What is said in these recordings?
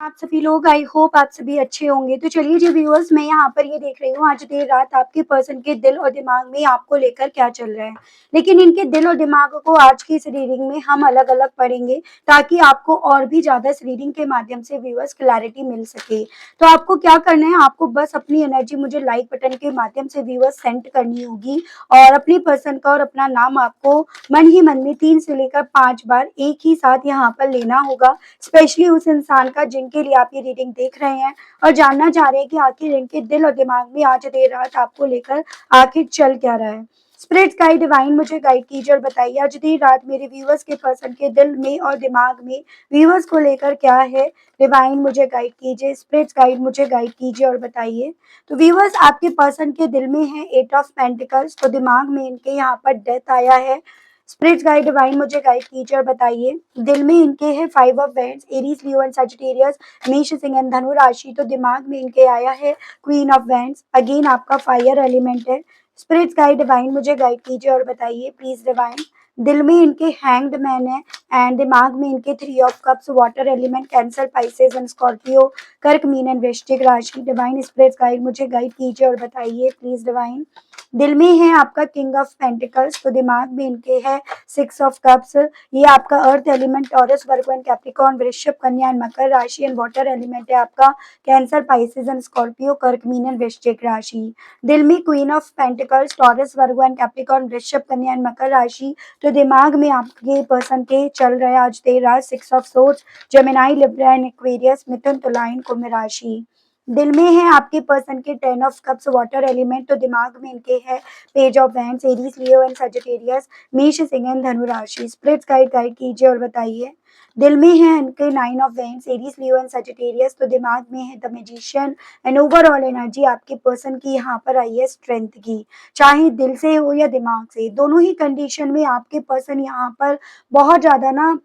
आप सभी लोग आई होप आप सभी अच्छे होंगे। तो चलिए जी व्यूअर्स, मैं यहाँ पर ये देख रही हूँ आज देर रात आपके पर्सन के दिल और दिमाग में आपको लेकर क्या चल रहा है। लेकिन इनके दिल और दिमाग को आज की इस रीडिंग में हम अलग अलग पढ़ेंगे ताकि आपको और भी ज्यादा इस रीडिंग के माध्यम से व्यूअर्स क्लैरिटी मिल सके। तो आपको क्या करना है, आपको बस अपनी एनर्जी मुझे लाइक बटन के माध्यम से व्यूअर्स सेंड करनी होगी और अपनी पर्सन का और अपना नाम आपको मन ही मन में 3 से लेकर 5 बार एक ही साथ यहाँ पर लेना होगा। स्पेशली उस इंसान का जिनके लिए आप ये रीडिंग देख रहे हैं और जानना चाह रहे हैं कि आखिर इनके दिल और दिमाग में आज देर रात आपको लेकर आखिर चल क्या रहा है। स्पिरिट गाइड डिवाइन मुझे गाइड कीजिए और बताइए आज देर रात मेरे व्यूअर्स के पर्सन के दिल में और दिमाग में व्यूअर्स को लेकर क्या है। डिवाइन मुझे गाइड कीजिए, स्पिरिट गाइड मुझे गाइड कीजिए और बताइए। तो व्यूअर्स आपके पर्सन के दिल में है 8 ऑफ पेंटिकल्स, तो दिमाग में इनके यहाँ पर डेथ आया है। स्पिरिट गाइड डिवाइन मुझे गाइड कीजिए और बताइए। दिल में इनके है 5 of vents, Aries, Leo and Sagittarius, मेष, सिंह एंड धनु राशि। तो दिमाग में इनके आया है क्वीन ऑफ वेंट्स, अगेन आपका फायर एलिमेंट है। स्पिरिट गाइड डिवाइन मुझे गाइड कीजिए और बताइए प्लीज डिवाइन। दिल में इनके हैंग्ड मैन है एंड दिमाग में इनके 3 of cups, water element, cancer, Pisces and Scorpio, कर्क, मीन एंड वृश्चिक राशि। डिवाइन स्पिरिट गाइड मुझे गाइड कीजिए और बताइए प्लीज डिवाइन। दिल में है आपका किंग ऑफ पेंटिकल्स, तो दिमाग में इनके है 6 ऑफ कप्स, ये आपका earth element, taurus, Virgo and Capricorn, वृषभ, कन्या एंड मकर राशि एंड वाटर एलिमेंट है आपका कैंसर, पाइसेस एंड स्कॉर्पियो, कर्क, मीन एंड वृश्चिक राशि। दिल में queen of pentacles, taurus, Virgo and Capricorn, वृषभ, कन्या एंड मकर राशि। तो दिमाग में आपके पर्सन के चल रहे आज देर रात 6 of swords, Gemini, Libra and Aquarius, मिथुन, तुला एंड कुंभ राशि। दिल में है आपके पर्सन के 10 ऑफ कप्स, वाटर एलिमेंट, तो दिमाग में इनके है page of wands, Aries, Leo and Sagittarius, मेष, सिंह एंड धनु राशि। स्पिरिट गाइड गाइड कीजिए और बताइए। दिल में है इनके 9 of wands, Aries, Leo and Sagittarius, तो दिमाग में है the magician and overall energy आपके पर्सन की यहाँ पर आई है स्ट्रेंथ की। चाहे दिल से हो या दिमाग से, दोनों ही कंडीशन में आपके पर्सन यहाँ पर बहुत ज्यादा ना,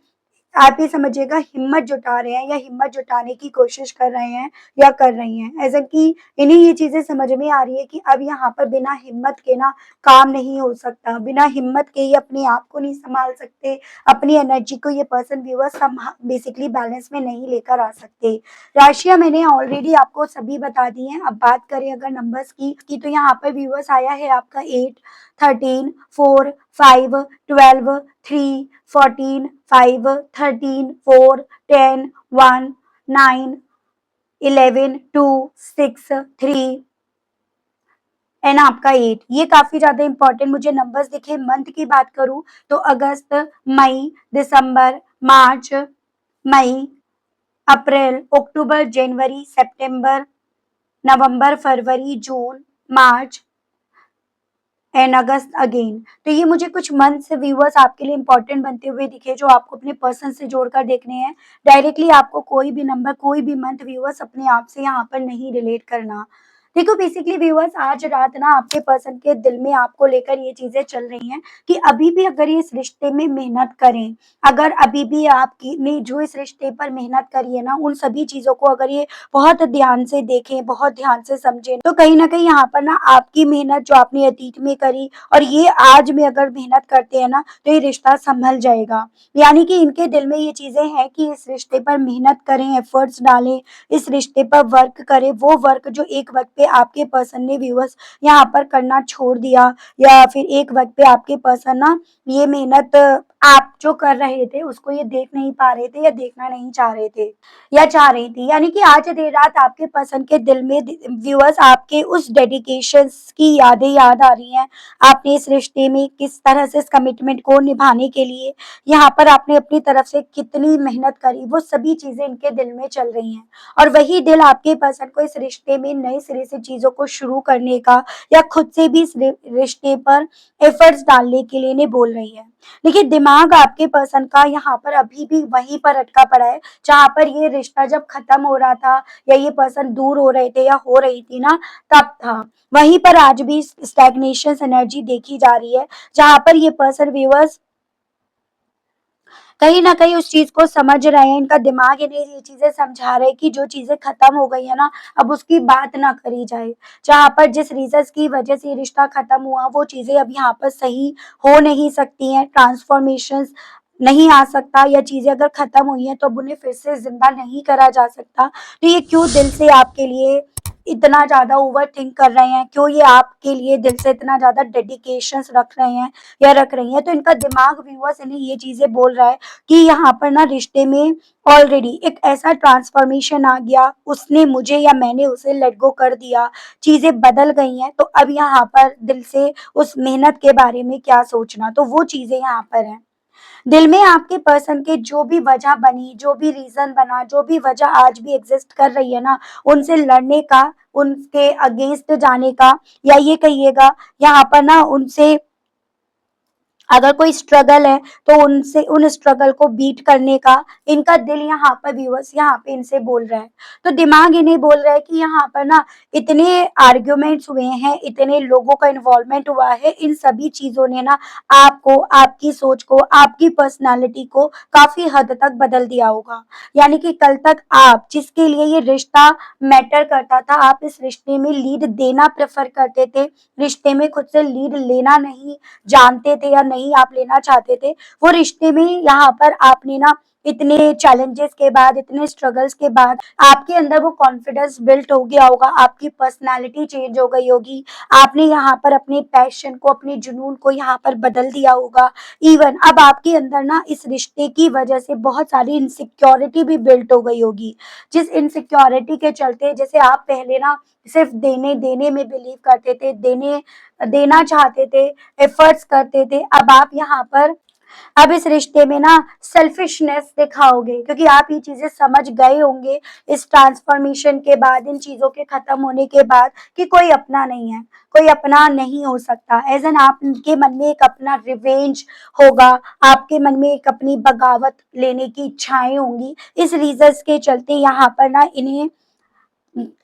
आप ये समझिएगा, हिम्मत जुटा रहे हैं या हिम्मत जुटाने की कोशिश कर रहे हैं या कर रही हैं। ऐसा कि इन्हें ये चीजें समझ में आ रही है कि अब यहाँ पर बिना हिम्मत के ना काम नहीं हो सकता, बिना हिम्मत के ये अपने आप को नहीं संभाल सकते, अपनी एनर्जी को ये पर्सन व्यूअर्स बेसिकली बैलेंस में नहीं लेकर आ सकते। राशियां मैंने ऑलरेडी आपको सभी बता दी हैं। अब बात करें अगर नंबर्स की तो यहाँ पर व्यूअर्स आया है आपका 8, 13, 4, 5, 12, 3, 14, 5, 13, 4, 10, 1, 9, 11, 2, 6, 3 एंड आपका 8। ये काफी ज्यादा इंपॉर्टेंट मुझे नंबर्स दिखे। मंथ की बात करूं तो अगस्त, मई, दिसंबर, मार्च, मई, अप्रैल, अक्टूबर, जनवरी, सितंबर, नवंबर, फरवरी, जून, मार्च एंड अगस्त अगेन। तो ये मुझे कुछ मंथ से व्यूअर्स आपके लिए इंपॉर्टेंट बनते हुए दिखे जो आपको अपने पर्सन से जोड़कर देखने हैं। डायरेक्टली आपको कोई भी नंबर, कोई भी मंथ व्यूअर्स अपने आप से यहाँ पर नहीं रिलेट करना। देखो बेसिकली व्यूअर्स आज रात ना आपके पर्सन के दिल में आपको लेकर ये चीजें चल रही हैं कि अभी भी अगर ये इस रिश्ते में मेहनत करें, अगर अभी भी आपकी ने जो इस रिश्ते पर मेहनत करी है ना, उन सभी चीजों को अगर ये बहुत ध्यान से देखें, बहुत ध्यान से समझें, तो कहीं ना कहीं यहाँ पर ना आपकी मेहनत जो आपने अतीत में करी और ये आज में अगर मेहनत करते हैं ना तो ये रिश्ता संभल जाएगा। यानी कि इनके दिल में ये चीजें हैं कि इस रिश्ते पर मेहनत करें, एफर्ट्स डालें, इस रिश्ते पर वर्क करें, वो वर्क जो एक वक्त पे आपके पर्सन ने व्यूअर्स यहाँ पर करना छोड़ दिया, या फिर एक वक्त पे आपके पर्सन ना ये मेहनत आप जो कर रहे थे उसको ये देख नहीं पा रहे थे या देखना नहीं चाह रहे थे या चाह रही थी। यानी कि आज देर रात आपके पसंद के दिल में व्यूअर्स आपके उस डेडिकेशन की यादें याद आ रही हैं। आपने इस रिश्ते में किस तरह से इस कमिटमेंट को निभाने के लिए यहाँ पर आपने अपनी तरफ से कितनी मेहनत करी, वो सभी चीजें इनके दिल में चल रही हैं। और वही दिल आपके पर्सन को इस रिश्ते में नए सिरे से चीजों को शुरू करने का या खुद से भी इस रिश्ते पर एफर्ट्स डालने के लिए इन्हें बोल रही है। लेकिन दिमाग आपके पर्सन का यहाँ पर अभी भी वहीं पर अटका पड़ा है जहां पर ये रिश्ता जब खत्म हो रहा था या ये पर्सन दूर हो रहे थे या हो रही थी ना, तब था। वहीं पर आज भी स्टैग्नेशन एनर्जी देखी जा रही है जहां पर ये पर्सन व्यूअर्स कहीं ना कहीं उस चीज को समझ रहे हैं। इनका दिमाग इन्हें ये चीजें समझा रहे हैं कि जो चीजें खत्म हो गई है ना, अब उसकी बात ना करी जाए। जहां पर जिस रीजन की वजह से रिश्ता खत्म हुआ वो चीजें अब यहाँ पर सही हो नहीं सकती हैं। ट्रांसफॉर्मेशन नहीं आ सकता, या चीजें अगर खत्म हुई हैं तो अब उन्हें फिर से जिंदा नहीं करा जा सकता। तो ये क्यों दिल से आपके लिए इतना ज्यादा ओवर थिंक कर रहे हैं, क्यों ये आपके लिए दिल से इतना ज्यादा डेडिकेशन रख रहे हैं या रख रही हैं। तो इनका दिमाग व्यूअर्स इन्हें ये चीजें बोल रहा है कि यहाँ पर ना रिश्ते में ऑलरेडी एक ऐसा ट्रांसफॉर्मेशन आ गया, उसने मुझे या मैंने उसे लेट गो कर दिया, चीजें बदल गई हैं, तो अब यहाँ पर दिल से उस मेहनत के बारे में क्या सोचना। तो वो चीजें यहाँ पर हैं। दिल में आपके पर्सन के जो भी वजह बनी, जो भी रीजन बना, जो भी वजह आज भी एग्जिस्ट कर रही है ना, उनसे लड़ने का, उनके अगेंस्ट जाने का, या ये कहिएगा यहाँ पर ना उनसे अगर कोई स्ट्रगल है तो उनसे उन स्ट्रगल को बीट करने का इनका दिल यहाँ पर व्यूअर्स यहाँ पे इनसे बोल रहा है। तो दिमाग इन्हें बोल रहा है कि यहाँ पर ना इतने आर्ग्यूमेंट्स हुए हैं, इतने लोगों का इन्वॉल्वमेंट हुआ है, इन सभी चीजों ने ना आपको, आपकी सोच को, आपकी पर्सनालिटी को काफी हद तक बदल दिया होगा। यानी कि कल तक आप जिसके लिए ये रिश्ता मैटर करता था, आप इस रिश्ते में लीड देना प्रेफर करते थे, रिश्ते में खुद से लीड लेना नहीं जानते थे या नहीं आप लेना चाहते थे, वो रिश्ते में यहाँ पर आपने ना इतने चैलेंजेस के बाद, इतने स्ट्रगल्स के बाद आपके अंदर वो कॉन्फिडेंस बिल्ट हो गया होगा, आपकी पर्सनालिटी चेंज हो गई होगी, आपने यहाँ पर अपने पैशन को, अपने जुनून को यहाँ पर बदल दिया होगा। इवन अब आपके अंदर ना इस रिश्ते की वजह से बहुत सारी इनसिक्योरिटी भी बिल्ट हो गई होगी, जिस इनसिक्योरिटी के चलते जैसे आप पहले ना सिर्फ देने देने में बिलीव करते थे, देने देना चाहते थे, एफर्ट्स करते थे, अब आप यहाँ पर अब इस रिश्ते में ना सेल्फिशनेस दिखाओगे, क्योंकि आप ये चीजें समझ गए होंगे इस ट्रांसफॉर्मेशन के बाद, इन चीजों के खत्म होने के बाद, कि कोई अपना नहीं है, कोई अपना नहीं हो सकता। एज एन आपके मन में एक अपना रिवेंज होगा, आपके मन में एक अपनी बगावत लेने की इच्छाएं होंगी। इस रीजंस के चलते यहाँ पर ना इन्हें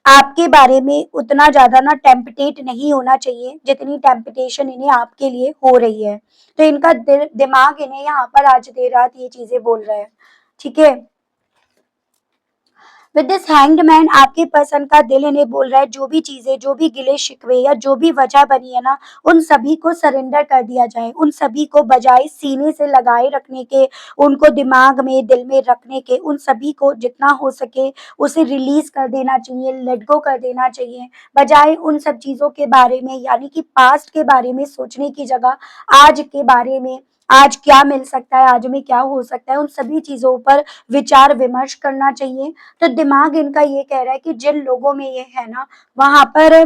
आपके बारे में उतना ज्यादा ना टेम्पटेट नहीं होना चाहिए जितनी टेम्पटेशन इन्हें आपके लिए हो रही है। तो इनका दिमाग इन्हें यहाँ पर आज देर रात ये चीजें बोल रहा है। ठीक है। विद दिस हैंग्ड मैन आपके पर्सन का दिल इन्हें बोल रहा है जो भी चीजें, जो भी गिले शिकवे या जो भी वजह बनी है ना, उन सभी को सरेंडर कर दिया जाए, उन सभी को बजाय सीने से लगाए रखने के, उनको दिमाग में, दिल में रखने के, उन सभी को जितना हो सके उसे रिलीज कर देना चाहिए, लेट गो कर देना चाहिए। बजाय उन सब चीजों के बारे में, यानी कि पास्ट के बारे में सोचने की जगह आज के बारे में, आज क्या मिल सकता है, आज में क्या हो सकता है, उन सभी चीजों पर विचार विमर्श करना चाहिए। तो दिमाग इनका ये कह रहा है कि जिन लोगों में ये है ना, वहां पर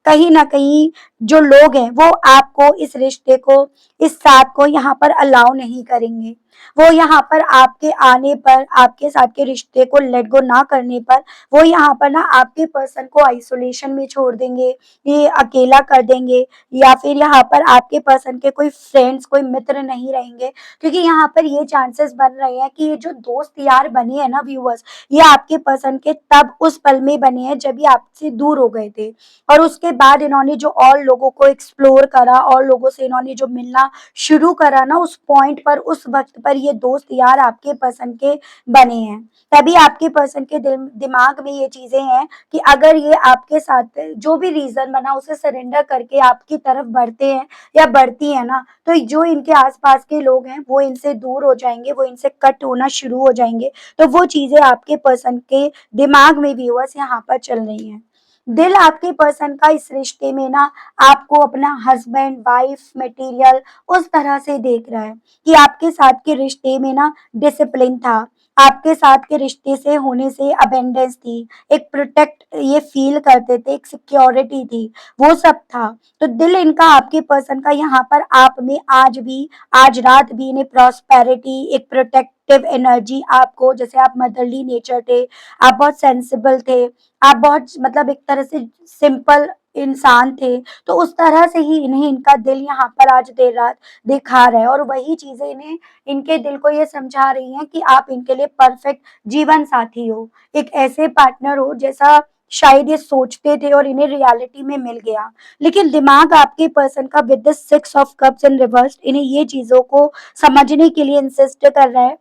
कहीं ना कहीं जो लोग हैं वो आपको, इस रिश्ते को, इस साथ को यहाँ पर अलाउ नहीं करेंगे। वो यहाँ पर आपके आने पर, आपके साथ के रिश्ते को लेट गो ना करने पर, वो यहाँ पर ना आपके पर्सन को आइसोलेशन में छोड़ देंगे, ये अकेला कर देंगे, या फिर यहाँ पर आपके पर्सन के कोई फ्रेंड्स, कोई मित्र नहीं रहेंगे। क्योंकि यहाँ पर ये चांसेस बन रहे हैं कि ये जो दोस्त यार बने हैं ना व्यूअर्स, ये आपके पसंद के तब उस पल में बने हैं जब ये आपसे दूर हो गए थे, और उसके बाद इन्होंने जो और लोगों को एक्सप्लोर करा, और लोगों से इन्होंने जो मिलना शुरू करा ना, उस पॉइंट पर, उस वक्त पर ये दोस्त यार आपके पसंद के बने हैं। तभी आपके पर्सन के दिमाग में ये चीजें हैं कि अगर ये आपके साथ जो भी रीजन बना उसे सरेंडर करके आपकी तरफ बढ़ते हैं या बढ़ती है ना, तो जो इनके आसपास के लोग हैं वो इनसे दूर हो जाएंगे, वो इनसे कट होना शुरू हो जाएंगे। तो वो चीजें आपके पर्सन के दिमाग में व्यूअर्स यहाँ पर चल रही हैं। दिल आपके पर्सन का इस रिश्ते में ना आपको अपना हस्बैंड वाइफ मटेरियल उस तरह से देख रहा है कि आपके साथ के रिश्ते में ना डिसिप्लिन था, आपके साथ के रिश्ते से होने से अबेंडेंस थी, एक प्रोटेक्ट ये फील करते थे, एक सिक्योरिटी थी, वो सब था। तो दिल इनका आपके पर्सन का यहाँ पर आप में आज भी, आज रात भी इन्हें प्रॉस्पेरिटी, एक प्रोटेक्टिव एनर्जी आपको, जैसे आप मदरली नेचर थे, आप बहुत सेंसिबल थे, आप बहुत मतलब एक तरह से सिंपल इंसान थे, तो उस तरह से ही इन्हें इनका दिल यहाँ पर आज देर रात दिखा रहा है। और वही चीजें इन्हें, इनके दिल को ये समझा रही हैं कि आप इनके लिए परफेक्ट जीवन साथी हो, एक ऐसे पार्टनर हो जैसा शायद ये सोचते थे और इन्हें रियलिटी में मिल गया। लेकिन दिमाग आपके पर्सन का with the 6 of cups in reverse इन्हें ये चीजों को समझने के लिए इंसिस्ट कर रहा है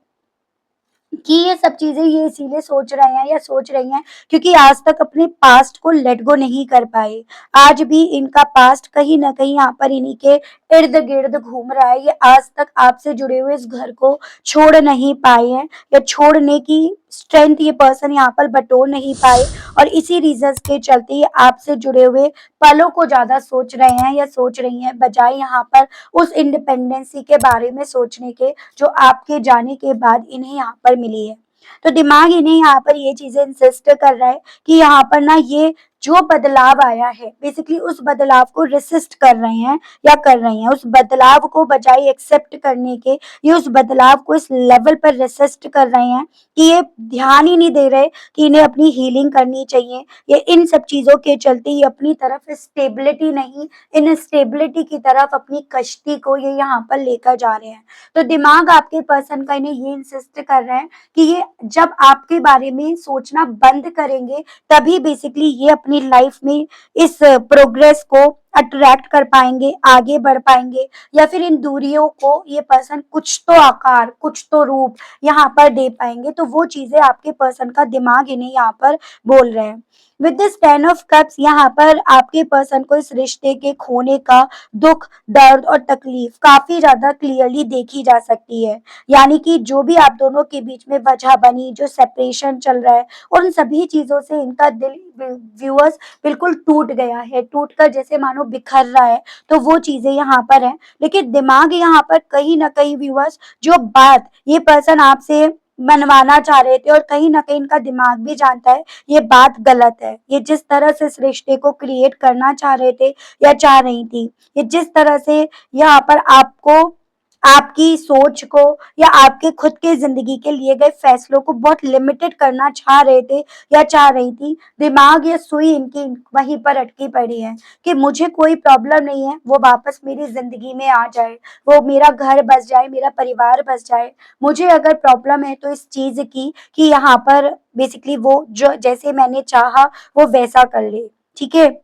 कि ये सब चीज़ें ये इसीलिए सोच रहे हैं या सोच रही हैं क्योंकि आज तक अपने पास्ट को लेट गो नहीं कर पाए। आज भी इनका पास्ट कहीं न कहीं यहाँ पर इन्हीं के इर्द-गिर्द घूम रहा है। ये आज तक आपसे जुड़े हुए इस घर को छोड़ नहीं पाए हैं या छोड़ने की स्ट्रेंथ ये पर्सन यहाँ पर बटोर नहीं पाए और इसी रीज़न्स के चलते ये आपसे जुड़े हुए पलों को ज़्यादा सोच रहे हैं या सोच रही हैं, बजाए यहाँ पर उस इंडिपेंडेंसी के बारे में सोचने के जो आपके जाने के बाद इन्हें यहाँ पर मिली है। तो दिमाग इन्हें यहाँ पर ये चीज़ें इंसिस्ट कर रहा है कि यहाँ पर ना ये जो बदलाव आया है बेसिकली उस बदलाव को रेसिस्ट कर रहे हैं या कर रही हैं। उस बदलाव को बजाय एक्सेप्ट करने के ये उस बदलाव को इस लेवल पर रेसिस्ट कर रहे हैं कि ये ध्यान ही नहीं दे रहे कि इन्हें अपनी हीलिंग करनी चाहिए। ये इन सब चीज़ों के चलते ये अपनी तरफ स्टेबिलिटी नहीं इनस्टेबिलिटी की तरफ अपनी कश्ती को ये यहाँ पर लेकर जा रहे हैं। तो दिमाग आपके पर्सन का इन्हें ये इंसिस्ट कर रहा है कि ये जब आपके बारे में सोचना बंद करेंगे तभी बेसिकली ये अपनी लाइफ में इस प्रोग्रेस को अट्रैक्ट कर पाएंगे, आगे बढ़ पाएंगे या फिर इन दूरियों को ये पर्सन कुछ तो आकार, कुछ तो रूप यहाँ पर दे पाएंगे। तो वो चीजें आपके पर्सन का दिमाग इन्हें यहाँ पर बोल रहे हैं। विद दिस 10 ऑफ कप्स यहाँ पर आपके पर्सन को इस रिश्ते के खोने का दुख, दर्द और तकलीफ काफी ज्यादा क्लियरली देखी जा सकती है। यानी कि जो भी आप दोनों के बीच में वजह बनी, जो सेपरेशन चल रहा है, उन सभी चीजों से इनका दिल व्यूअर्स बिल्कुल टूट गया है, टूट कर जैसे मानो बिखर रहा है। तो वो चीजें यहाँ पर है, लेकिन दिमाग यहाँ पर कहीं ना कहीं व्यूअर्स जो बात ये पर्सन आपसे मनवाना चाह रहे थे और कहीं ना कहीं इनका दिमाग भी जानता है ये बात गलत है। ये जिस तरह से इस रिश्ते को क्रिएट करना चाह रहे थे या चाह रही थी, ये जिस तरह से यहाँ पर आपको आपकी सोच को या आपके खुद के जिंदगी के लिए गए फैसलों को बहुत लिमिटेड करना चाह रहे थे या चाह रही थी, दिमाग या सुई इनकी वहीं पर अटकी पड़ी है कि मुझे कोई प्रॉब्लम नहीं है, वो वापस मेरी जिंदगी में आ जाए, वो मेरा घर बस जाए, मेरा परिवार बस जाए। मुझे अगर प्रॉब्लम है तो इस चीज की कि यहाँ पर बेसिकली वो जो जैसे मैंने चाहा वो वैसा कर ले, ठीक है।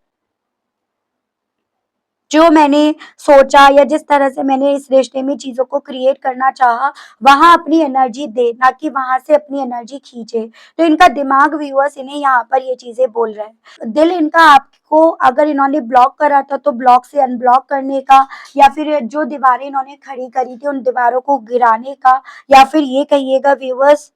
जो मैंने सोचा या जिस तरह से मैंने इस रिश्ते में चीज़ों को क्रिएट करना चाहा, वहाँ अपनी एनर्जी दे, ना कि वहाँ से अपनी एनर्जी खींचे। तो इनका दिमाग व्यूअर्स इन्हें यहाँ पर ये चीज़ें बोल रहा है। दिल इनका आपको अगर इन्होंने ब्लॉक करा था तो ब्लॉक से अनब्लॉक करने का या फिर जो दीवारें इन्होंने खड़ी करी थी उन दीवारों को गिराने का या फिर ये कहिएगा व्यूअर्स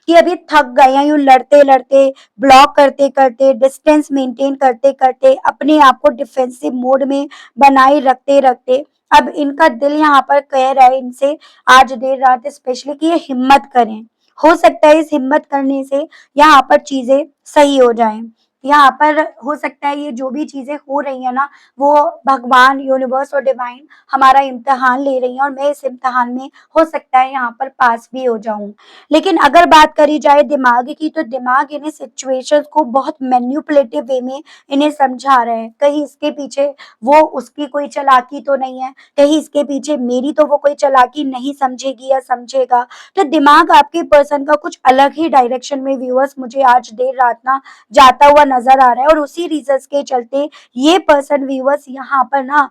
कि अभी थक गए हैं यूँ लड़ते-लड़ते, ब्लॉक करते-करते, डिस्टेंस मेंटेन करते-करते, अपने आप को डिफेंसिव मोड में बनाए रखते-रखते, अब इनका दिल यहाँ पर कह रहा है इनसे आज देर रात स्पेशली कि ये हिम्मत करें। हो सकता है इस हिम्मत करने से यहाँ पर चीज़ें सही हो जाएँ। यहाँ पर हो सकता है ये जो भी चीज़ें हो रही हैं ना, वो भगवान, यूनिवर्स और डिवाइन हमारा इम्तिहान ले रही हैं और मैं इस इम्तिहान में हो सकता है यहाँ पर पास भी हो जाऊँ। लेकिन अगर बात करी जाए दिमाग की तो दिमाग इन्हें सिचुएशंस को बहुत मैनिपुलेटिव वे में इन्हें समझा रहा है। कहीं इसके पीछे वो उसकी कोई चालाकी तो नहीं है, कहीं इसके पीछे मेरी तो वो कोई चालाकी नहीं समझेगी या समझेगा। तो दिमाग आपके पर्सन का कुछ अलग ही डायरेक्शन में व्यूअर्स मुझे आज देर रात ना जाता हुआ नजर आ रहा है और उसी रीजंस के चलते ये पर्सन व्यूअर्स यहाँ पर ना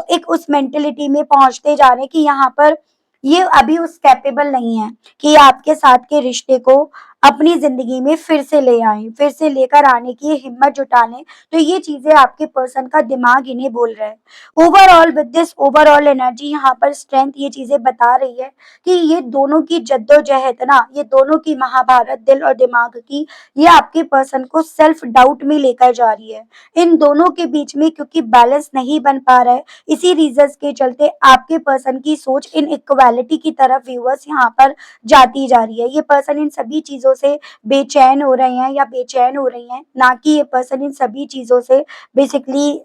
एक उस मेंटेलिटी में पहुंचते जा रहे हैं कि यहाँ पर ये अभी उस कैपेबल नहीं है कि आपके साथ के रिश्ते को अपनी जिंदगी में फिर से ले आए, फिर से लेकर आने की हिम्मत जुटा लें। तो ये चीजें आपके पर्सन का दिमाग इन्हें बोल रहा है। Overall with this overall energy यहाँ पर स्ट्रेंथ ये चीजें बता रही है कि ये दोनों की जद्दोजहद ना, ये दोनों की महाभारत दिल और दिमाग की, ये आपके पर्सन को सेल्फ डाउट में लेकर जा रही है। इन दोनों के बीच में क्योंकि बैलेंस नहीं बन पा रहा है, इसी रीजंस के चलते आपके पर्सन की सोच इन इक्वालिटी की तरफ व्यूअर्स यहाँ पर जाती जा रही है। ये पर्सन इन सभी चीजों से बेचैन हो रहे हैं या बेचैन हो रही हैं, ना कि ये पर्सन इन सभी चीजों से बेसिकली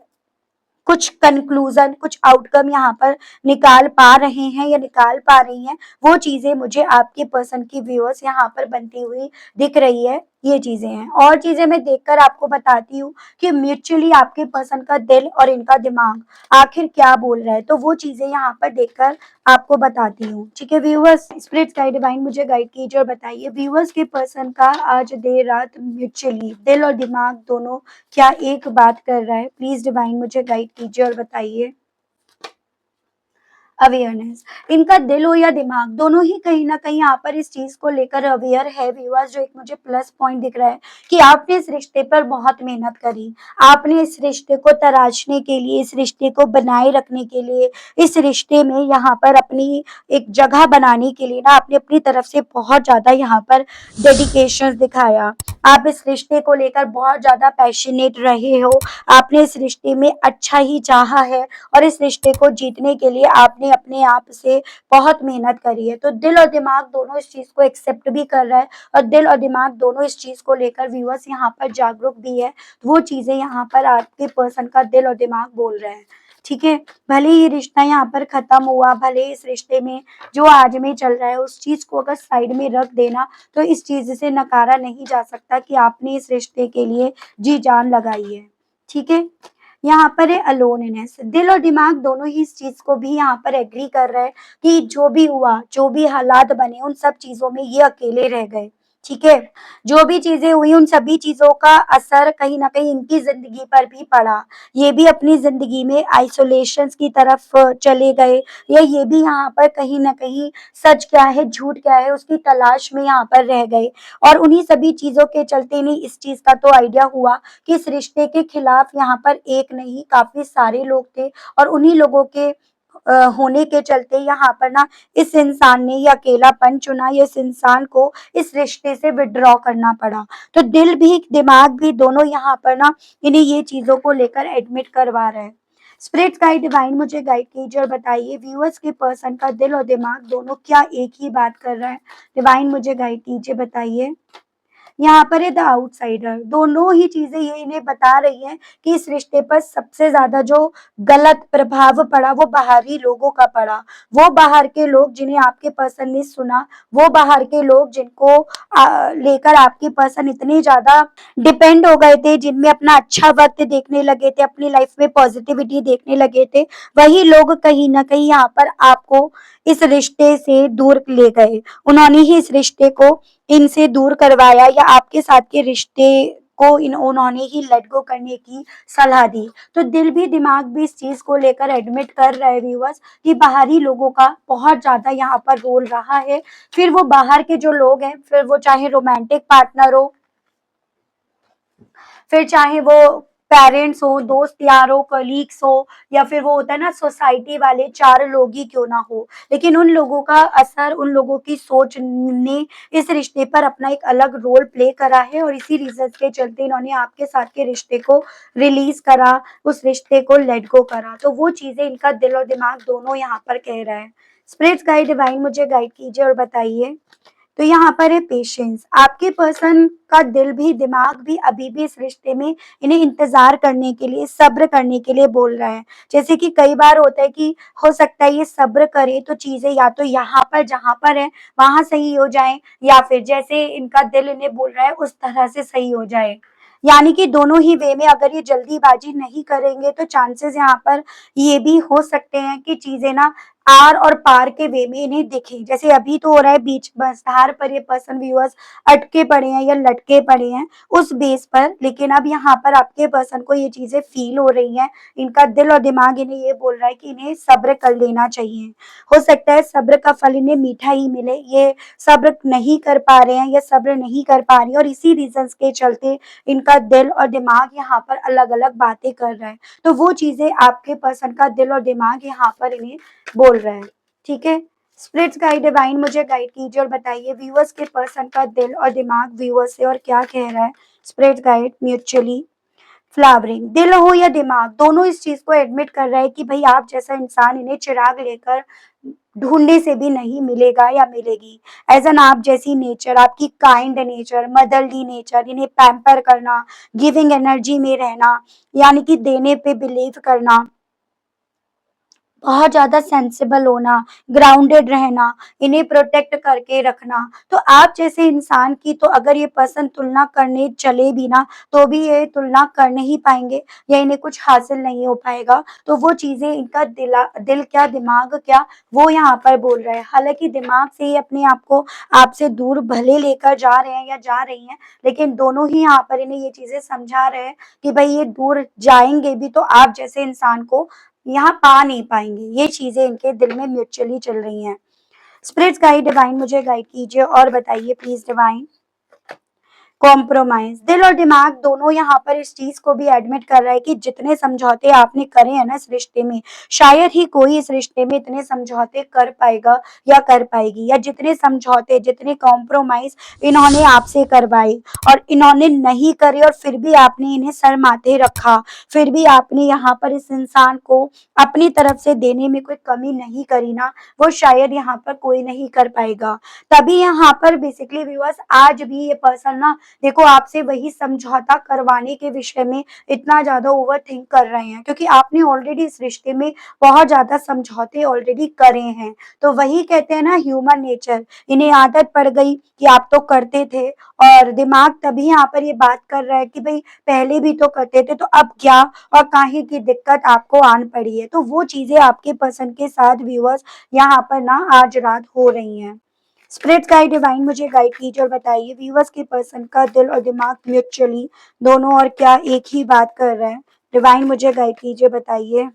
कुछ कंक्लूजन, कुछ आउटकम यहाँ पर निकाल पा रहे हैं या निकाल पा रही हैं। वो चीजें मुझे आपके पर्सन की व्यूअर्स यहाँ पर बनती हुई दिख रही है। ये चीजें हैं और चीजें मैं देखकर आपको बताती हूँ कि म्यूचुअली आपके पर्सन का दिल और इनका दिमाग आखिर क्या बोल रहा है। तो वो चीजें यहाँ पर देखकर आपको बताती हूँ। ठीक है व्यूअर्स, स्पिरिट गाइड डिवाइन मुझे गाइड कीजिए और बताइए व्यूअर्स के पर्सन का आज देर रात म्यूचुअली दिल और दिमाग दोनों क्या एक बात कर रहा है। प्लीज डिवाइन मुझे गाइड कीजिए और बताइए। अवेयरनेस। इनका दिल हो या दिमाग दोनों ही कहीं न कहीं यहाँ पर इस चीज़ को लेकर अवेयर है व्यूअर्स, जो एक मुझे प्लस पॉइंट दिख रहा है कि आपने इस रिश्ते पर बहुत मेहनत करी। आपने इस रिश्ते को तराशने के लिए, इस रिश्ते को बनाए रखने के लिए, इस रिश्ते में यहाँ पर अपनी एक जगह बनाने के लिए ना आपने अपनी तरफ से बहुत ज़्यादा यहाँ पर डेडिकेशन दिखाया। आप इस रिश्ते को लेकर बहुत ज़्यादा पैशनेट रहे हो। आपने इस रिश्ते में अच्छा ही चाहा है और इस रिश्ते को जीतने के लिए आपने अपने आप से बहुत मेहनत करी है। तो दिल और दिमाग दोनों इस चीज़ को एक्सेप्ट भी कर रहा है और दिल और दिमाग दोनों इस चीज़ को लेकर व्यूअर्स यहाँ पर जागरूक भी है। वो चीज़ें यहाँ पर आपके पर्सन का दिल और दिमाग बोल रहे हैं। ठीक है? भले ही ये रिश्ता यहाँ पर खत्म हुआ, भले इस रिश्ते में जो आज में चल रहा है उस चीज़ को अगर साइड में रख देना, तो इस चीज़ से नकारा नहीं जा सकता कि आपने इस रिश्ते के लिए जी जान लगाई है। ठीक है? यहाँ पर है अलोननेस। दिल और दिमाग दोनों ही इस चीज़ को भी यहाँ पर एग्री कर रहे हैं कि जो भी हुआ, जो भी हालात बने, उन सब चीज़ों में ये अकेले रह गए। ठीक है? जो भी चीज़ें हुई, उन सभी चीज़ों का असर कहीं न कहीं इनकी ज़िंदगी पर भी पड़ा। ये भी अपनी ज़िंदगी में आइसोलेशंस की तरफ चले गए, या ये भी यहाँ पर कहीं न कहीं सच क्या है, झूठ क्या है, उसकी तलाश में यहाँ पर रह गए। और उन्हीं सभी चीज़ों के चलते इन्हें इस चीज़ का तो आइडिया हुआ कि इस रिश्ते के खिलाफ यहाँ पर एक नहीं काफ़ी सारे लोग थे, और उन्हीं लोगों के होने के चलते यहाँ पर ना इस इंसान ने ये अकेलापन चुना, या इस इंसान को इस रिश्ते से विथड्रॉ करना पड़ा। तो दिल भी दिमाग भी दोनों यहाँ पर ना इन्हें ये चीज़ों को लेकर एडमिट करवा रहे हैं। स्पिरिट गाइड डिवाइन मुझे गाइड कीजिए और बताइए व्यूअर्स के पर्सन का दिल और दिमाग दोनों क्या एक ही बात कर रहा है? डिवाइन मुझे गाइड कीजिए, बताइए। यहाँ पर है द आउटसाइडर। दोनों ही चीज़ें ये इन्हें बता रही हैं कि इस रिश्ते पर सबसे ज़्यादा जो गलत प्रभाव पड़ा वो बाहरी लोगों का पड़ा। वो बाहर के लोग जिन्हें आपके पर्सन ने सुना, वो बाहर के लोग जिनको लेकर आपके पर्सन इतने ज़्यादा डिपेंड हो गए थे, जिनमें अपना अच्छा वक़्त देखने लगे थे, अपनी लाइफ में पॉजिटिविटी देखने लगे थे, वही लोग कहीं न कहीं यहाँ पर आपको इस रिश्ते से दूर ले गए। उन्होंने ही इस रिश्ते को इनसे दूर करवाया, या आपके साथ के रिश्ते को इन उन्होंने ही लेट गो करने की सलाह दी। तो दिल भी दिमाग भी इस चीज़ को लेकर एडमिट कर रहे हैं व्यूअर्स कि बाहरी लोगों का बहुत ज़्यादा यहाँ पर रोल रहा है। फिर वो बाहर के जो लोग हैं, फिर वो चाहे रोमांटिक पार्टनर हो, फिर चाहे वो पेरेंट्स हो, दोस्त यार हो, कलीग्स हो, या फिर वो होता है ना सोसाइटी वाले 4 लोग ही क्यों ना हो, लेकिन उन लोगों का असर, उन लोगों की सोच ने इस रिश्ते पर अपना एक अलग रोल प्ले करा है, और इसी रीज़न के चलते इन्होंने आपके साथ के रिश्ते को रिलीज़ करा, उस रिश्ते को लेट गो करा। तो वो चीज़ें इनका दिल और दिमाग दोनों यहाँ पर कह रहा है। स्पिरिट्स गाइड डिवाइन मुझे गाइड कीजिए और बताइए। तो यहाँ पर है पेशेंस। आपके पर्सन का दिल भी दिमाग भी अभी भी इस रिश्ते में इन्हें इंतजार करने के लिए, सब्र करने के लिए बोल रहा है। जैसे कि कई बार होता है कि हो सकता है ये सब्र करे तो चीजें या तो यहाँ पर जहाँ पर है वहां सही हो जाए, या फिर जैसे इनका दिल इन्हें बोल रहा है उस तरह से सही हो जाए। यानी कि दोनों ही वे में अगर ये जल्दीबाजी नहीं करेंगे तो चांसेस यहाँ पर ये भी हो सकते हैं कि चीजें ना आर और पार के वे में इन्हें दिखे। जैसे अभी तो हो रहा है बीच बस धार पर ये पर्सन व्यूअर्स अटके पड़े हैं या लटके पड़े हैं उस बेस पर, लेकिन अब यहाँ पर आपके पर्सन को ये चीजें फील हो रही हैं। इनका दिल और दिमाग इन्हें ये बोल रहा है कि इन्हें सब्र कर लेना चाहिए। हो सकता है सब्र का फल इन्हें मीठा ही मिले, ये सब्र नहीं कर पा रहे हैं या सब्र नहीं कर पा रही, और इसी रीजंस के चलते इनका दिल और दिमाग यहाँ पर अलग अलग बातें कर रहा है। तो वो चीजें आपके पर्सन का दिल और दिमाग यहाँ पर इन्हें बोल रहा है। ठीक है? स्पिरिट्स गाइड डिवाइन मुझे गाइड कीजिए और बताइए व्यूअर्स के पर्सन का दिल और दिमाग व्यूअर्स से और क्या कह रहा है। Spirit guide mutually flowering. दिल हो या दिमाग दोनों इस चीज को एडमिट कर रहा है कि भाई आप जैसा इंसान इन्हें चिराग लेकर ढूंढने से भी नहीं मिलेगा या मिलेगी। एज एन आप जैसी नेचर, आपकी काइंड नेचर, मदरली नेचर, इन्हें पैम्पर करना, गिविंग एनर्जी में रहना, यानी कि देने पे बिलीव करना, बहुत ज़्यादा सेंसिबल होना, ग्राउंडेड रहना, इन्हें प्रोटेक्ट करके रखना। तो आप जैसे इंसान की तो अगर ये पर्सन तुलना करने चले भी ना, तो भी ये तुलना कर नहीं पाएँगे या इन्हें कुछ हासिल नहीं हो पाएगा। तो वो चीज़ें इनका दिल क्या दिमाग क्या वो यहाँ पर बोल रहा है। हालाँकि दिमाग से ही अपने आप को आपसे दूर भले लेकर जा रहे हैं या जा रही हैं, लेकिन दोनों ही यहाँ पर इन्हें ये चीज़ें समझा रहे हैं कि भई ये दूर जाएँगे भी तो आप जैसे इंसान को यहाँ पा नहीं पाएंगे। ये चीजें इनके दिल में म्यूचुअली चल रही हैं। स्पिरिट्स गाइड डिवाइन मुझे गाइड कीजिए और बताइए प्लीज डिवाइन। कॉम्प्रोमाइज, दिल और दिमाग दोनों यहाँ पर इस चीज को भी एडमिट कर रहा है कि जितने समझौते आपने करे हैं ना इस रिश्ते में, शायद ही कोई इस रिश्ते में इतने समझौते कर पाएगा या कर पाएगी, या जितने समझौते जितने कॉम्प्रोमाइज इन्होंने आपसे करवाए और इन्होंने नहीं करे और फिर भी आपने इन्हें सर माथे रखा, फिर भी आपने यहाँ पर इस इंसान को अपनी तरफ से देने में कोई कमी नहीं करी ना, वो शायद यहाँ पर कोई नहीं कर पाएगा। तभी यहाँ पर बेसिकली व्यूअर्स आज भी ये पर्सन ना देखो आपसे वही समझौता करवाने के विषय में इतना ज्यादा ओवर थिंक कर रहे हैं, क्योंकि आपने ऑलरेडी इस रिश्ते में बहुत ज्यादा समझौते ऑलरेडी करे हैं। तो वही कहते हैं ना ह्यूमन नेचर, इन्हें आदत पड़ गई कि आप तो करते थे, और दिमाग तभी यहाँ पर ये बात कर रहा है कि भाई पहले भी तो करते थे तो अब क्या, और काहे की दिक्कत आपको आन पड़ी है। तो वो चीजें आपके पर्सन के साथ व्यूअर्स यहाँ पर ना आज रात हो रही हैं। स्पिरिट गाइड डिवाइन मुझे गाइड कीजिए और बताइए व्यूअर्स के पर्सन का दिल और दिमाग म्यूचुअली दोनों और क्या एक ही बात कर रहे हैं। डिवाइन मुझे गाइड कीजिए, बताइए।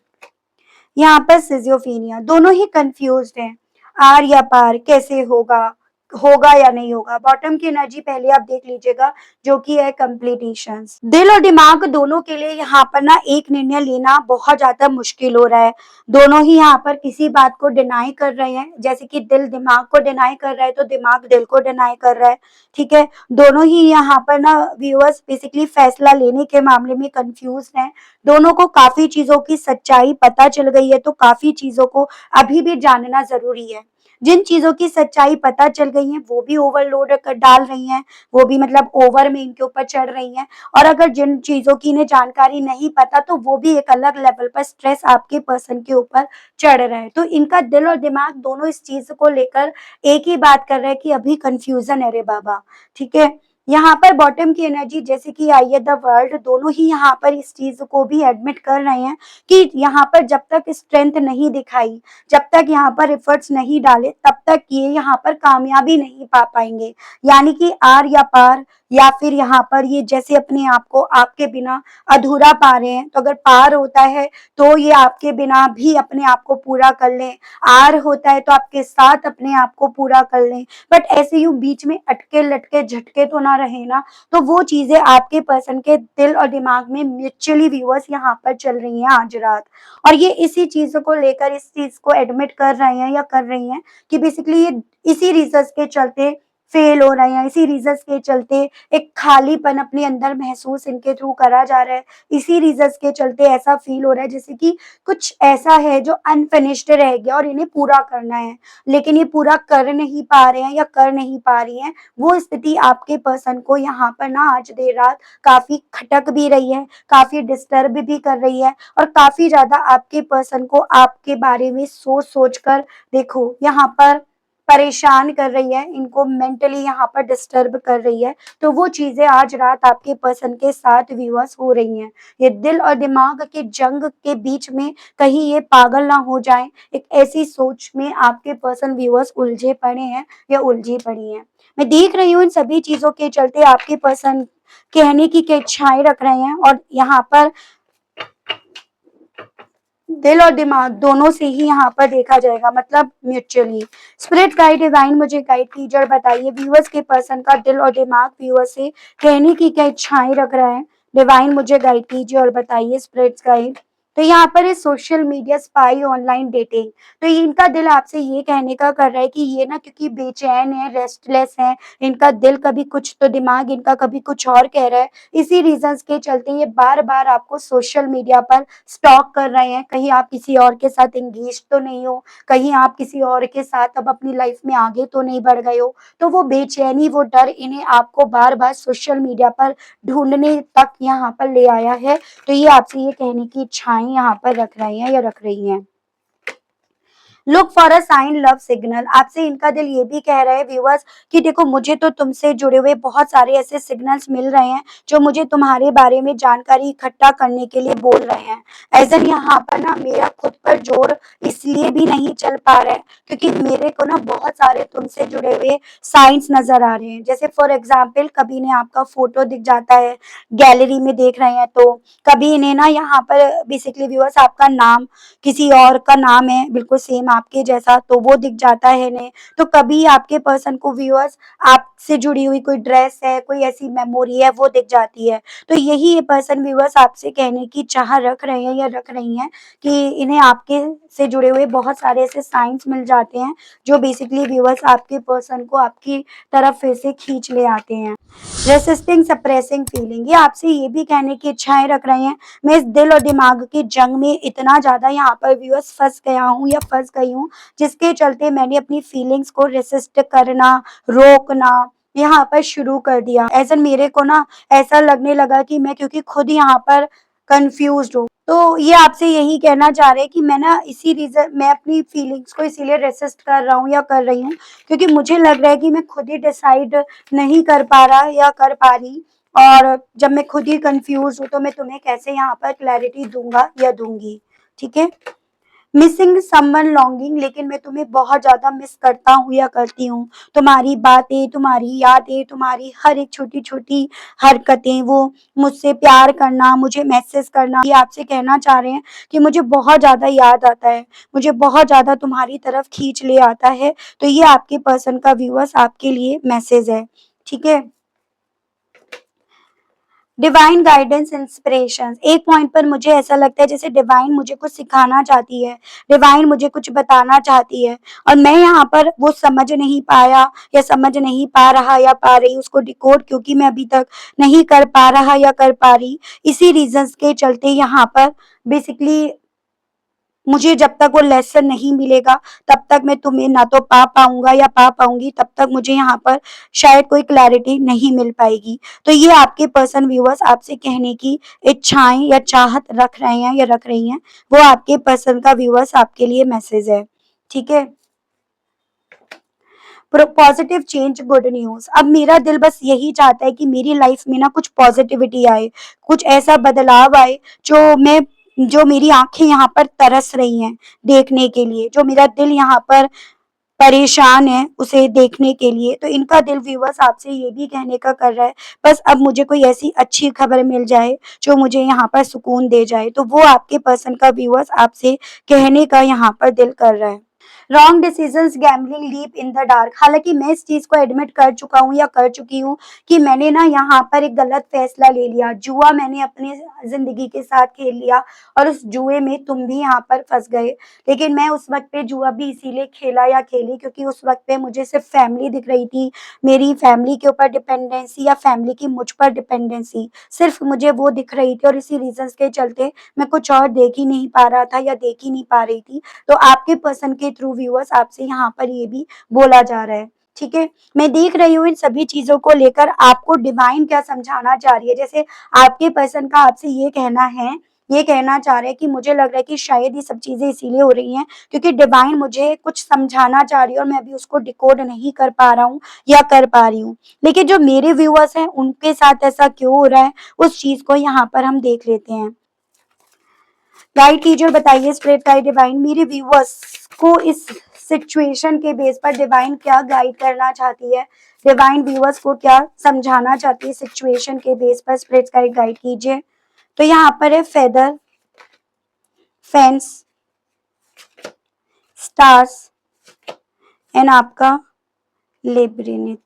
यहाँ पर सिजोफेनिया, दोनों ही कंफ्यूज्ड हैं, आर या पार कैसे होगा, होगा या नहीं होगा। बॉटम की एनर्जी पहले आप देख लीजिएगा जो कि है कंप्लीटेशंस। दिल और दिमाग दोनों के लिए यहाँ पर ना एक निर्णय लेना बहुत ज्यादा मुश्किल हो रहा है। दोनों ही यहाँ पर किसी बात को डिनाई कर रहे हैं, जैसे कि दिल दिमाग को डिनाई कर रहा है तो दिमाग दिल को डिनाई कर रहा है। ठीक है, दोनों ही यहाँ पर ना व्यूअर्स बेसिकली फैसला लेने के मामले में कंफ्यूज हैं। दोनों को काफी चीजों की सच्चाई पता चल गई है, तो काफी चीजों को अभी भी जानना जरूरी है। जिन चीजों की सच्चाई पता चल गई है वो भी ओवरलोड कर डाल रही हैं, वो भी मतलब ओवर में इनके ऊपर चढ़ रही हैं। और अगर जिन चीजों की इन्हें जानकारी नहीं पता तो वो भी एक अलग लेवल पर स्ट्रेस आपके पर्सन के ऊपर चढ़ रहा है। तो इनका दिल और दिमाग दोनों इस चीज को लेकर एक ही बात कर रहे हैं कि अभी कंफ्यूजन है रे बाबा। ठीक है, यहाँ पर बॉटम की एनर्जी जैसे कि आई है द वर्ल्ड, दोनों ही यहाँ पर इस चीज को भी एडमिट कर रहे हैं कि यहाँ पर जब तक स्ट्रेंथ नहीं दिखाई, जब तक यहाँ पर एफर्ट्स नहीं डाले, तब तक ये यहाँ पर कामयाबी नहीं पा पाएंगे। यानी कि आर या पार, या फिर यहाँ पर ये जैसे अपने आप को आपके बिना अधूरा पा रहे हैं, तो अगर पार होता है तो ये आपके बिना भी अपने आप को पूरा कर लें, आर होता है तो आपके साथ अपने आप को पूरा कर लें, बट ऐसे यूं बीच में अटके लटके झटके तो ना रहे ना। तो वो चीजें आपके पर्सन के दिल और दिमाग में म्यूचुअली व्यूअर्स यहाँ पर चल रही हैं आज रात, और ये इसी चीज को लेकर इस चीज को एडमिट कर रहे हैं या कर रही हैं कि बेसिकली ये इसी रीजंस के चलते फेल हो रहे हैं, इसी रीजंस के चलते एक खालीपन अपने अंदर महसूस इनके थ्रू करा जा रहा है, इसी रीजंस के चलते ऐसा फील हो रहा है जैसे कि कुछ ऐसा है जो अनफिनिश्ड रह गया और इन्हें पूरा करना है, लेकिन ये पूरा कर नहीं पा रहे हैं या कर नहीं पा रही हैं। वो स्थिति आपके पर्सन को यहाँ पर ना आज देर रात काफी खटक भी रही है, काफी डिस्टर्ब भी कर रही है, और काफी ज्यादा आपके पर्सन को आपके बारे में सोच सोच कर देखो यहाँ पर परेशान कर रही है, इनको मेंटली यहाँ पर डिस्टर्ब कर रही है। तो वो चीजें आज रात आपके पर्सन के साथ व्यूअर्स हो रही हैं। ये दिल और दिमाग के जंग के बीच में कहीं ये पागल ना हो जाएं, एक ऐसी सोच में आपके पर्सन व्यूअर्स उलझे पड़े हैं या उलझी पड़ी हैं। मैं देख रही हूँ इन सभी चीजों के चलते आपके पर्सन कहने की क्या इच्छाएं रख रहे हैं, और यहाँ पर दिल और दिमाग दोनों से ही यहाँ पर देखा जाएगा, मतलब म्यूचुअली। स्पिरिट गाइड डिवाइन मुझे गाइड कीजिए और बताइए व्यूअर्स के पर्सन का दिल और दिमाग व्यूअर्स से कहने की क्या इच्छाएं रख रहा है। डिवाइन मुझे गाइड कीजिए और बताइए स्पिरिट गाइड। तो यहाँ पर है social media spy online dating. तो इनका दिल आपसे ये कहने का कर रहा है कि ये ना क्योंकि बेचैन है, रेस्टलेस है, इनका दिल कभी कुछ तो दिमाग इनका कभी कुछ और कह रहा है। इसी रीजंस के चलते ये बार बार आपको सोशल मीडिया पर स्टॉक कर रहे हैं, कहीं आप किसी और के साथ एंगेज तो नहीं हो, कहीं आप किसी और के साथ अब अपनी लाइफ में आगे तो नहीं बढ़ गए हो। तो वो बेचैनी, वो डर इन्हें आपको बार बार सोशल मीडिया पर ढूंढने तक यहाँ पर ले आया है। तो ये आपसे ये कहने की इच्छाएं यहाँ पर रख रहे हैं या रख रही हैं। Look for a sign love signal. आपसे इनका दिल ये भी कह रहा है व्यूअर्स कि देखो मुझे तो तुमसे जुड़े हुए बहुत सारे ऐसे सिग्नल्स मिल रहे हैं जो मुझे तुम्हारे बारे में जानकारी इकट्ठा करने के लिए बोल रहे हैं। एज एन यहाँ पर ना मेरा खुद पर जोर इसलिए भी नहीं चल पा रहा है क्योंकि मेरे को ना बहुत सारे तुमसे जुड़े हुए साइंस नजर आ रहे हैं। जैसे फॉर एग्जाम्पल कभी इन्हें आपका फोटो दिख जाता है, गैलरी में देख रहे हैं तो, कभी इन्हें ना यहाँ पर बेसिकली व्यूअर्स आपका नाम किसी और का नाम है बिल्कुल सेम आपके जैसा तो वो दिख जाता है इन्हें। तो कभी आपके पर्सन को व्यूअर्स आपसे जुड़ी हुई कोई ड्रेस है, कोई ऐसी मेमोरी है वो दिख जाती है। तो यही ये पर्सन व्यूअर्स आपसे कहने की चाह रख रहे हैं या रख रही हैं कि इन्हें आपके से जुड़े हुए बहुत सारे ऐसे साइंस मिल जाते हैं जो बेसिकली व्यूअर्स आपके पर्सन को आपकी तरफ फिर से खींच ले आते हैं। रेसिस्टिंग सप्रेसिंग फीलिंग, ये आपसे ये भी कहने की इच्छाएं रख रहे हैं मैं इस दिल और दिमाग की जंग में इतना ज्यादा यहाँ पर व्यूअर्स फंस गया हूँ या फंस गई हूँ जिसके चलते मैंने अपनी फीलिंग्स को रेसिस्ट करना, रोकना यहाँ पर शुरू कर दिया। एज एन मेरे को ना ऐसा लगने लगा कि मैं क्योंकि खुद यहाँ पर कंफ्यूज हूँ। तो ये आपसे यही कहना चाह रहे हैं कि मैं ना इसी रीजन मैं अपनी फीलिंग्स को इसीलिए रेसिस्ट कर रहा हूँ या कर रही हूँ क्योंकि मुझे लग रहा है कि मैं खुद ही डिसाइड नहीं कर पा रहा या कर पा रही। और जब मैं खुद ही कंफ्यूज हूँ तो मैं तुम्हें कैसे यहाँ पर क्लैरिटी दूंगा या दूंगी। ठीक है। मिसिंग समवन लॉन्गिंग, लेकिन मैं तुम्हें बहुत ज्यादा मिस करता हूँ या करती हूँ। तुम्हारी बातें, तुम्हारी यादें, तुम्हारी हर एक छोटी छोटी हरकतें, वो मुझसे प्यार करना, मुझे मैसेज करना, ये आपसे कहना चाह रहे हैं कि मुझे बहुत ज्यादा याद आता है, मुझे बहुत ज्यादा तुम्हारी तरफ खींच ले आता है। तो ये आपके पर्सन का व्यूअर्स आपके लिए मैसेज है। ठीक है। डिवाइन गाइडेंस इंस्पिरेशन, एक पॉइंट पर मुझे ऐसा लगता है जैसे डिवाइन मुझे कुछ सिखाना चाहती है, डिवाइन मुझे कुछ बताना चाहती है और मैं यहाँ पर वो समझ नहीं पाया या समझ नहीं पा रहा या पा रही उसको डिकोड, क्योंकि मैं अभी तक नहीं कर पा रहा या कर पा रही। इसी रीजंस के चलते यहाँ पर बेसिकली मुझे जब तक वो लेसन नहीं मिलेगा तब तक मैं तुम्हें ना तो पा पाऊंगा या पा पाऊंगी, तब तक मुझे यहाँ पर शायद कोई क्लैरिटी नहीं मिल पाएगी। तो ये आपके पर्सन व्यूअर्स आपसे कहने की इच्छाएं या चाहत रख रहे हैं या रख रही हैं, वो आपके पर्सन का व्यूअर्स आपके लिए मैसेज है। ठीक है। Positive change, good news. अब मेरा दिल बस यही चाहता है कि मेरी लाइफ में ना कुछ पॉजिटिविटी आए, कुछ ऐसा बदलाव आए जो मेरी आंखें यहाँ पर तरस रही हैं देखने के लिए, जो मेरा दिल यहाँ पर परेशान है उसे देखने के लिए। तो इनका दिल व्यूअर्स आपसे ये भी कहने का कर रहा है बस अब मुझे कोई ऐसी अच्छी खबर मिल जाए जो मुझे यहाँ पर सुकून दे जाए। तो वो आपके पर्सन का व्यूअर्स आपसे कहने का यहाँ पर दिल कर रहा है। Wrong decisions, gambling, leap in the dark. हालांकि मैं इस चीज को एडमिट कर चुका हूँ या कर चुकी हूँ कि मैंने ना यहाँ पर एक गलत फैसला ले लिया, जुआ मैंने अपनी जिंदगी के साथ खेल लिया और उस जुए में तुम भी यहाँ पर फंस गए। लेकिन मैं उस वक्त पे जुआ भी इसीलिए खेला या खेली क्योंकि उस वक्त पे मुझे सिर्फ फैमिली दिख रही थी, मेरी फैमिली के ऊपर डिपेंडेंसी या फैमिली की मुझ पर डिपेंडेंसी, सिर्फ मुझे वो दिख रही थी और इसी रीजन के चलते मैं कुछ और देख ही नहीं पा रहा था या देख ही नहीं पा रही थी। तो आपके पर्सन के थ्रू व्यूअर्स आपसे यहाँ पर ये भी बोला जा रहा है। ठीक है। मैं देख रही हूँ इन सभी चीजों को लेकर आपको डिवाइन क्या समझाना चाह रही है। जैसे आपके पर्सन का आपसे ये कहना है, ये कहना चाह रहे हैं कि मुझे लग रहा है कि शायद ये सब चीजें इसीलिए हो रही हैं क्योंकि डिवाइन मुझे कुछ समझाना चाह रही है और मैं अभी उसको डिकोड नहीं कर पा रहा हूँ या कर पा रही हूँ। लेकिन जो मेरे व्यूअर्स हैं उनके साथ ऐसा क्यों हो रहा है उस चीज को यहाँ पर हम देख लेते हैं। गाइड कीजिए और बताइए स्पिरिट गाइड डिवाइन मेरे व्यूअर्स को इस सिचुएशन के बेस पर डिवाइन क्या गाइड करना चाहती है, डिवाइन व्यूअर्स को क्या समझाना चाहती है सिचुएशन के बेस पर, स्पिरिट गाइड कीजिए। तो यहाँ पर है फेदर, फेंस, स्टार्स एंड आपका लेब्रिनिथ।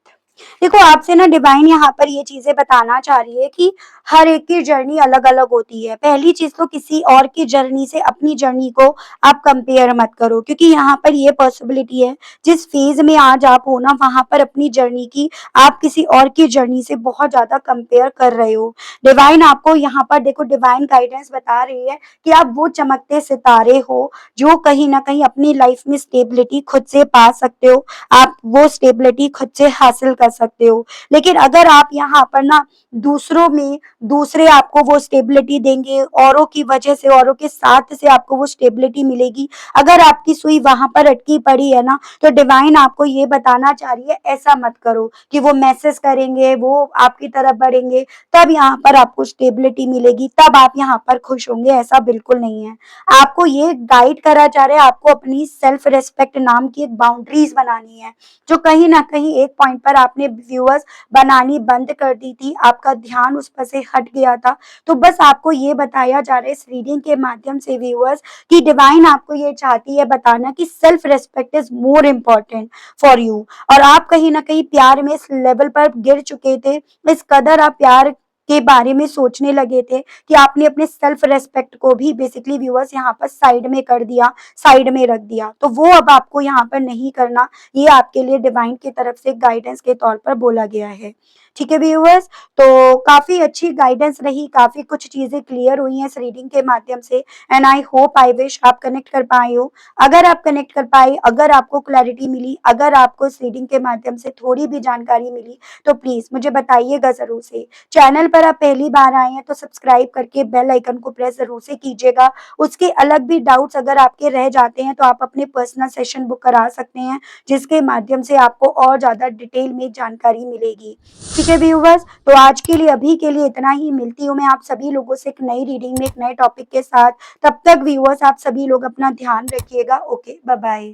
देखो आपसे ना डिवाइन यहाँ पर ये चीजें बताना चाह रही है कि हर एक की जर्नी अलग अलग होती है। पहली चीज तो किसी और की जर्नी से अपनी जर्नी को आप कंपेयर मत करो क्योंकि यहाँ पर ये पॉसिबिलिटी है जिस फेज में आज आप हो ना वहां पर अपनी जर्नी की आप किसी और की जर्नी से बहुत ज्यादा कंपेयर कर रहे हो। डिवाइन आपको यहाँ पर देखो डिवाइन गाइडेंस बता रही है कि आप वो चमकते सितारे हो जो कहीं ना कहीं अपनी लाइफ में स्टेबिलिटी खुद से पा सकते हो, आप वो स्टेबिलिटी खुद से हासिल कर कर सकते हो। लेकिन अगर आप यहाँ पर ना दूसरों में दूसरे आपको वो स्टेबिलिटी देंगे, औरों की वजह से, औरों के साथ से आपको वो स्टेबिलिटी मिलेगी। अगर आपकी सुई वहाँ पर अटकी पड़ी है ना, तो डिवाइन आपको ये बताना चाह रही है ऐसा मत करो कि वो मैसेज करेंगे, वो आपकी तरफ बढ़ेंगे, तब यहाँ पर आपको स्टेबिलिटी मिलेगी, तब आप यहाँ पर खुश होंगे, ऐसा बिल्कुल नहीं है। आपको ये गाइड करा जा रहा है, आपको अपनी सेल्फ रिस्पेक्ट नाम की एक बाउंड्रीज बनानी है, जो कहीं ना कहीं एक पॉइंट पर आपने व्यूअर्स बनानी बंद कर दी थी, आपका ध्यान उस पर से हट गया था। तो बस आपको ये बताया जा रहा है इस रीडिंग के माध्यम से व्यूअर्स कि डिवाइन आपको ये चाहती है बताना कि self respect is more important for you. और आप कहीं ना कहीं प्यार में इस लेवल पर गिर चुके थे, इस कदर आप प्यार के बारे में सोचने लगे थे कि आपने अपने सेल्फ रेस्पेक्ट को भी बेसिकली व्यूअर्स यहाँ पर साइड में कर दिया, साइड में रख दिया। तो वो अब आपको यहाँ पर नहीं करना, ये आपके लिए डिवाइन की तरफ से गाइडेंस के तौर पर बोला गया है। ठीक है व्यूअर्स, तो काफी अच्छी गाइडेंस रही, काफी कुछ चीजें क्लियर हुई हैं इस रीडिंग के माध्यम से, and I hope I wish आप कनेक्ट कर पाए हो। अगर आप कनेक्ट कर पाए, अगर आपको क्लैरिटी मिली, अगर आपको इस रीडिंग के माध्यम से थोड़ी भी जानकारी मिली, तो प्लीज मुझे बताइएगा जरूर से। चैनल पर आप पहली बार आए हैं तो सब्सक्राइब करके बेल आइकन को प्रेस जरूर से कीजिएगा। उसके अलग भी डाउट्स अगर आपके रह जाते हैं तो आप अपने पर्सनल सेशन बुक करा सकते हैं, जिसके माध्यम से आपको और ज्यादा डिटेल में जानकारी मिलेगी। ठीक है व्यूवर्स, तो आज के लिए अभी के लिए इतना ही। मिलती हूँ मैं आप सभी लोगों से एक नई रीडिंग में एक नए टॉपिक के साथ। तब तक व्यूवर्स आप सभी लोग अपना ध्यान रखिएगा। Okay, bye bye.